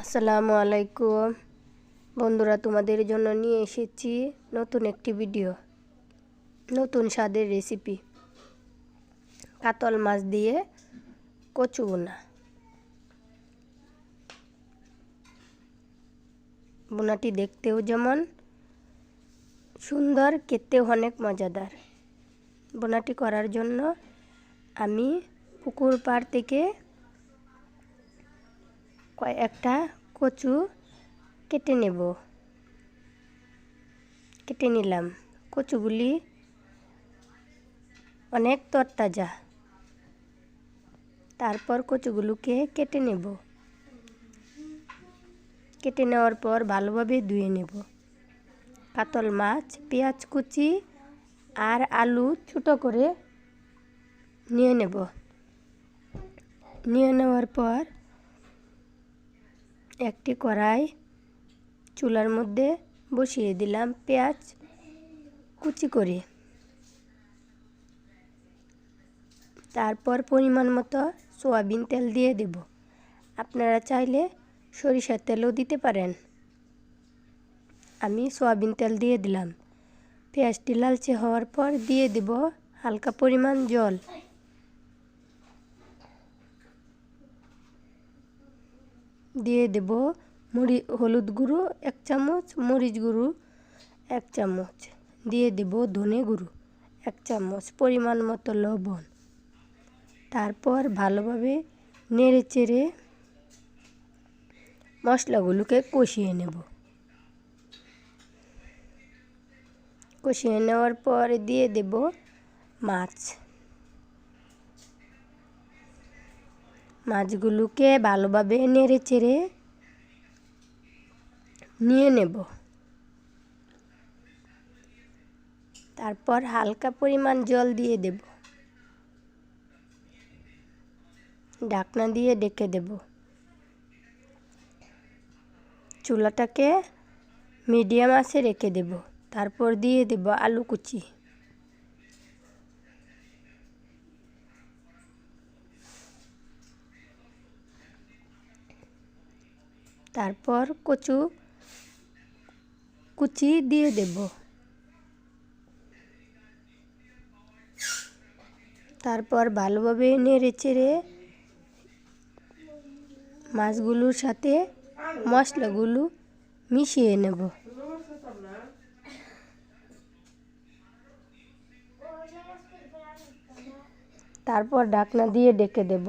আসসালামু আলাইকুম বন্ধুরা, তোমাদের জন্য নিয়ে এসেছি নতুন একটি ভিডিও, নতুন স্বাদের রেসিপি। কাতল মাছ দিয়ে কচু বোনা। বোনাটি দেখতেও যেমন সুন্দর, খেতেও অনেক মজাদার। বোনাটি করার জন্য আমি পুকুর পাড় থেকে কয়েকটা কচু কেটে নিলাম। কচুগুলি অনেক তরতাজা। তারপর কচুগুলোকে কেটে নেব। কেটে নেওয়ার পর ভালোভাবে ধুয়ে নেব। কাতল মাছ, পেঁয়াজ কুচি আর আলু ছোটো করে নিয়ে নেব। নিয়ে নেওয়ার পর একটি কড়াই চুলার মধ্যে বসিয়ে দিলাম পেঁয়াজ কুচি করে। তারপর পরিমাণ মতো সয়াবিন তেল দিয়ে দেব। আপনারা চাইলে সরিষার তেলও দিতে পারেন। আমি সয়াবিন তেল দিয়ে দিলাম। পেঁয়াজটি লালচে হওয়ার পর দিয়ে দেব হালকা পরিমাণ জল। দিয়ে দেব হলুদ গুঁড়ো 1 চামচ, মরিচ গুঁড়ো 1 চামচ, দিয়ে দেব ধনে গুঁড়ো 1 চামচ, পরিমাণ মতো লবণ। তারপর ভালোভাবে নেড়েচেড়ে মশলাগুলোকে কষিয়ে নেব। কষিয়ে নেওয়ার পর দিয়ে দেব মাছগুলোকে ভালোভাবে নেড়েচেড়ে নিয়ে নেব। তারপর হালকা পরিমাণ জল দিয়ে দেব। ঢাকনা দিয়ে ঢেকে দেব। চুলাটাকে মিডিয়াম আঁচে রেখে দেব। তারপর দিয়ে দেব আলু কুচি। তারপর কচু কুচি দিয়ে দেব। তারপর ভালোভাবে নেড়েচেড়ে মাছগুলোর সাথে মশলাগুলো মিশিয়ে নেব। তারপর ঢাকনা দিয়ে ঢেকে দেব।